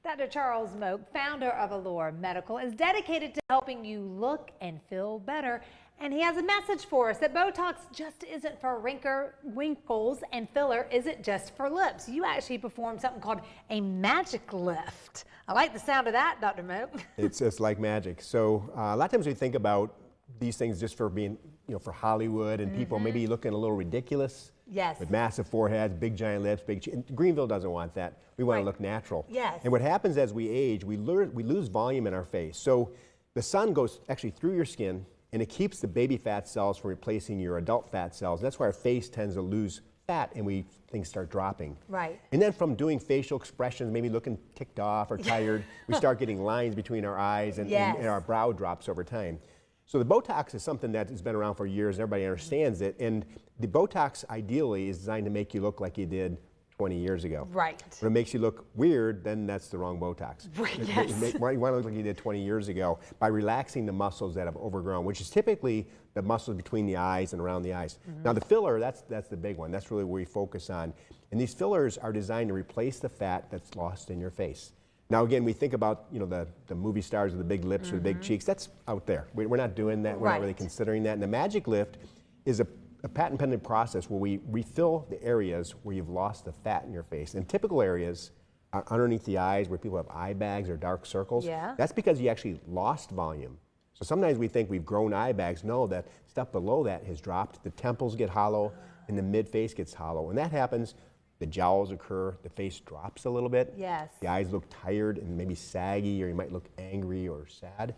Dr. Charles Moak, founder of Allure Medical, is dedicated to helping you look and feel better. And he has a message for us that Botox just isn't for wrinkles and filler isn't just for lips. You actually perform something called a magic lift. I like the sound of that, Dr. Moak. It's like magic. So a lot of times we think about these things just for being, for Hollywood and people maybe looking a little ridiculous. Yes. With massive foreheads, big giant lips, big chin. Greenville doesn't want that. We want to look natural. Yes. And what happens as we age, we lose volume in our face. So the sun goes actually through your skin and it keeps the baby fat cells from replacing your adult fat cells. And that's why our face tends to lose fat and things start dropping. Right. And then from doing facial expressions, maybe looking ticked off or tired, we start getting lines between our eyes and our brow drops over time. So the Botox is something that has been around for years, and everybody understands it. And the Botox ideally is designed to make you look like you did 20 years ago. Right. When it makes you look weird, then that's the wrong Botox. Yes. You want to look like you did 20 years ago by relaxing the muscles that have overgrown, which is typically the muscles between the eyes and around the eyes. Now the filler, that's the big one. That's really where we focus on. And these fillers are designed to replace the fat that's lost in your face. Now again, we think about the movie stars with the big lips or the big cheeks. That's out there. We're not doing that. We're not really considering that. And the magic lift is a patent-pending process where we refill the areas where you've lost the fat in your face. And typical areas are underneath the eyes where people have eye bags or dark circles. Yeah. That's because you actually lost volume. So sometimes we think we've grown eye bags. No, that stuff below that has dropped. The temples get hollow and the mid-face gets hollow. When that happens, the jowls occur, the face drops a little bit. Yes. The eyes look tired and maybe saggy, or you might look angry or sad.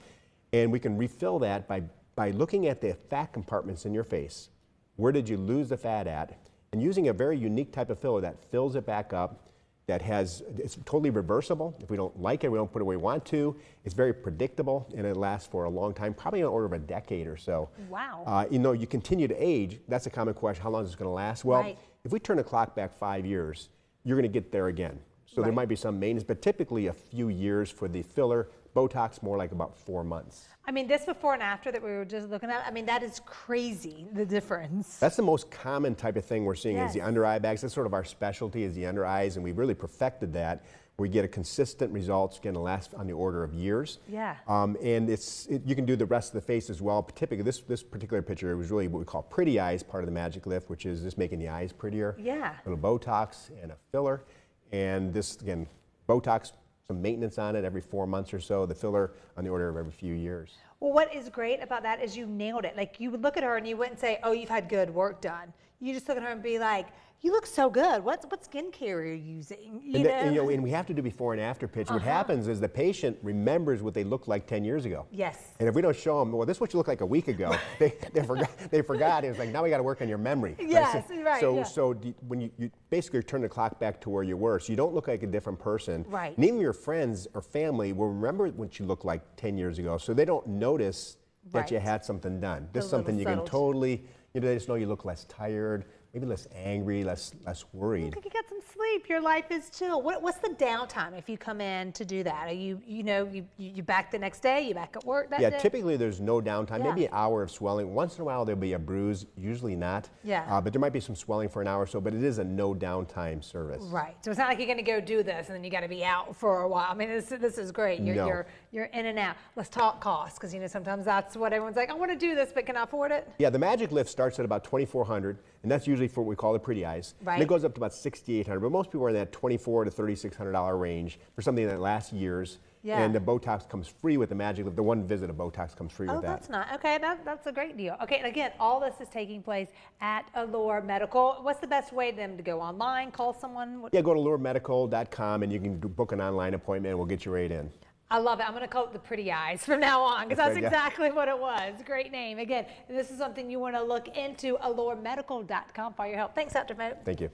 And we can refill that by looking at the fat compartments in your face. Where did you lose the fat at? And using a very unique type of filler that fills it back up, it's totally reversible. If we don't like it, we don't put it where we want to. It's very predictable and it lasts for a long time, probably on the order of a decade or so. Wow. You continue to age. That's a common question. How long is this going to last? Well, if we turn the clock back 5 years, you're going to get there again. So there might be some maintenance, but typically a few years for the filler. Botox more like about 4 months. I mean, this before and after that we were just looking at, I mean, that is crazy, the difference. That's the most common type of thing we're seeing is the under eye bags. That's sort of our specialty is the under eyes, and we've really perfected that. We get a consistent results, going to last on the order of years. Yeah. And you can do the rest of the face as well. Typically, this particular picture was really what we call pretty eyes, part of the magic lift, which is just making the eyes prettier. Yeah. A little Botox and a filler. And this, again, Botox, some maintenance on it every 4 months or so. The filler on the order of every few years. Well, what is great about that is you nailed it. Like, you would look at her and you wouldn't say, oh, you've had good work done. You just look at her and be like, you look so good. What skincare are you using? And we have to do before and after picture. What happens is the patient remembers what they looked like 10 years ago. Yes. And if we don't show them, well, this is what you looked like a week ago, they forgot. It's like, now we got to work on your memory. Yes, So when you basically turn the clock back to where you were, so you don't look like a different person. Right. And even your friends or family will remember what you looked like 10 years ago, so they don't notice that you had something done. This is something you can totally, they just know you look less tired, maybe less angry, less worried. Look like you got some sleep. Your life is chill. What's the downtime if you come in to do that? Are you back the next day? You back at work that day? Yeah, typically there's no downtime. Maybe an hour of swelling. Once in a while there'll be a bruise. Usually not. Yeah. But there might be some swelling for an hour or so. But it is a no downtime service. Right. So it's not like you're going to go do this and then you got to be out for a while. I mean, this is great. You're in and out. Let's talk costs, because sometimes that's what everyone's like. I want to do this, but can I afford it? Yeah, the magic lift starts at about $2,400, and that's usually for what we call the pretty eyes. Right. And it goes up to about $6,800, but most people are in that $2,400 to $3,600 range for something that lasts years. Yeah. And the Botox comes free with the magic lift. The one visit of Botox comes free with that. Oh, that's not okay. That's a great deal. Okay, and again, all this is taking place at Allure Medical. What's the best way for them to go online? Call someone? Yeah, go to alluremedical.com and you can book an online appointment, and we'll get you right in. I love it. I'm going to call it the pretty eyes from now on, because that's exactly what it was. Great name. Again, this is something you want to look into, alluremedical.com for your help. Thanks, Dr. Moak. Thank you.